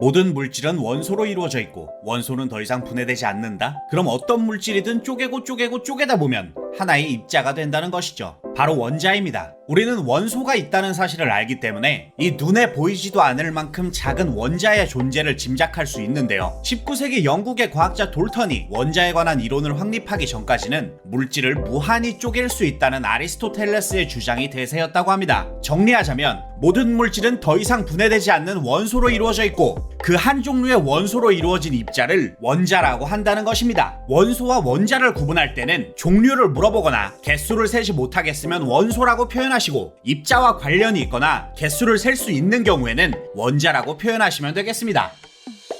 모든 물질은 원소로 이루어져 있고 원소는 더 이상 분해되지 않는다? 그럼 어떤 물질이든 쪼개고 쪼개다 보면 하나의 입자가 된다는 것이죠. 바로 원자입니다. 우리는 원소가 있다는 사실을 알기 때문에 이 눈에 보이지도 않을 만큼 작은 원자의 존재를 짐작할 수 있는데요. 19세기 영국의 과학자 돌턴이 원자에 관한 이론을 확립하기 전까지는 물질을 무한히 쪼갤 수 있다는 아리스토텔레스의 주장이 대세였다고 합니다. 정리하자면 모든 물질은 더 이상 분해되지 않는 원소로 이루어져 있고 그 한 종류의 원소로 이루어진 입자를 원자라고 한다는 것입니다. 원소와 원자를 구분할 때는 종류를 물어보거나 개수를 세지 못하겠으면 원소라고 표현하시고 입자와 관련이 있거나 개수를 셀 수 있는 경우에는 원자라고 표현하시면 되겠습니다.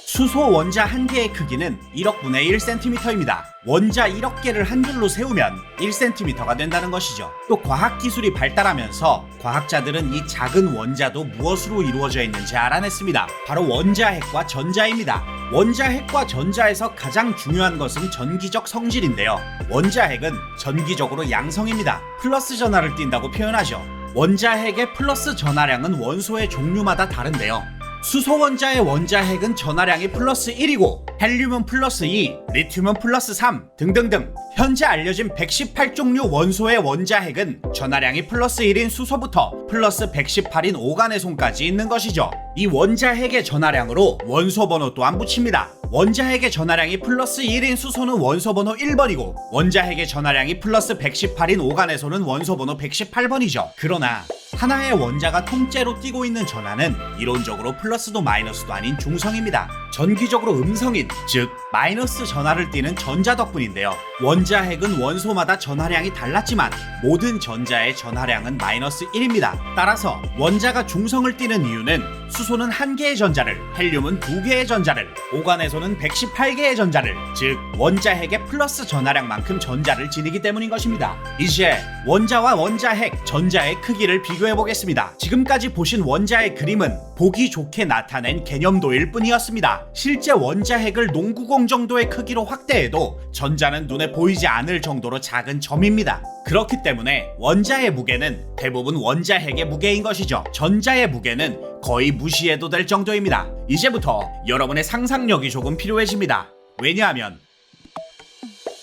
수소 원자 한 개의 크기는 1억 분의 1cm입니다. 원자 1억 개를 한 줄로 세우면 1cm가 된다는 것이죠. 또 과학기술이 발달하면서 과학자들은 이 작은 원자도 무엇으로 이루어져 있는지 알아냈습니다. 바로 원자핵과 전자입니다. 원자핵과 전자에서 가장 중요한 것은 전기적 성질인데요. 원자핵은 전기적으로 양성입니다. 플러스 전하를 띈다고 표현하죠. 원자핵의 플러스 전하량은 원소의 종류마다 다른데요. 수소 원자의 원자핵은 전하량이 플러스 1이고 헬륨은 플러스 2, 리튬은 플러스 3 등등등. 현재 알려진 118종류 원소의 원자핵은 전하량이 플러스 1인 수소부터 플러스 118인 오간에손까지 있는 것이죠. 이 원자핵의 전하량으로 원소 번호 또한 붙입니다. 원자핵의 전하량이 플러스 1인 수소는 원소 번호 1번이고 원자핵의 전하량이 플러스 118인 오간에손은 원소 번호 118번이죠. 그러나 하나의 원자가 통째로 띄고 있는 전하는 이론적으로 플러스도 마이너스도 아닌 중성입니다. 전기적으로 음성인, 즉 마이너스 전하를 띠는 전자 덕분인데요. 원자핵은 원소마다 전하량이 달랐지만 모든 전자의 전하량은 마이너스 1입니다. 따라서 원자가 중성을 띠는 이유는 수소는 1개의 전자를, 헬륨은 2개의 전자를, 오간에손은 118개의 전자를, 즉 원자핵의 플러스 전하량만큼 전자를 지니기 때문인 것입니다. 이제 원자와 원자핵, 전자의 크기를 비교해 보겠습니다. 지금까지 보신 원자의 그림은 보기 좋게 나타낸 개념도일 뿐이었습니다. 실제 원자핵을 농구공 정도의 크기로 확대해도 전자는 눈에 보이지 않을 정도로 작은 점입니다. 그렇기 때문에 원자의 무게는 대부분 원자핵의 무게인 것이죠. 전자의 무게는 거의 무시해도 될 정도입니다. 이제부터 여러분의 상상력이 조금 필요해집니다. 왜냐하면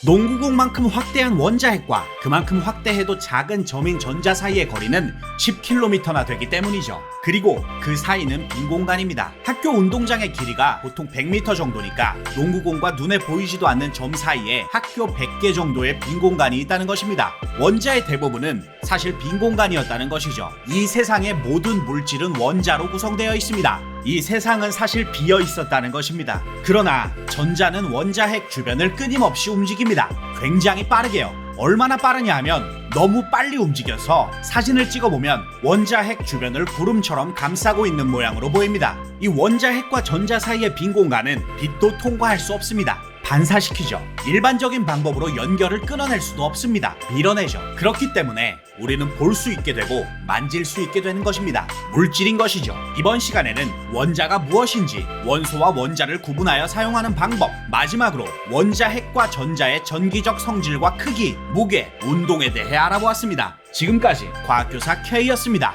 농구공만큼 확대한 원자핵과 그만큼 확대해도 작은 점인 전자 사이의 거리는 10km나 되기 때문이죠. 그리고 그 사이는 빈 공간입니다. 학교 운동장의 길이가 보통 100m 정도니까 농구공과 눈에 보이지도 않는 점 사이에 학교 100개 정도의 빈 공간이 있다는 것입니다. 원자의 대부분은 사실 빈 공간이었다는 것이죠. 이 세상의 모든 물질은 원자로 구성되어 있습니다. 이 세상은 사실 비어 있었다는 것입니다. 그러나 전자는 원자핵 주변을 끊임없이 움직입니다. 굉장히 빠르게요. 얼마나 빠르냐 하면 너무 빨리 움직여서 사진을 찍어보면 원자핵 주변을 구름처럼 감싸고 있는 모양으로 보입니다. 이 원자핵과 전자 사이의 빈 공간은 빛도 통과할 수 없습니다. 반사시키죠. 일반적인 방법으로 연결을 끊어낼 수도 없습니다. 밀어내죠. 그렇기 때문에 우리는 볼 수 있게 되고 만질 수 있게 되는 것입니다. 물질인 것이죠. 이번 시간에는 원자가 무엇인지, 원소와 원자를 구분하여 사용하는 방법, 마지막으로 원자핵과 전자의 전기적 성질과 크기, 무게, 운동에 대해 알아보았습니다. 지금까지 과학교사 K였습니다.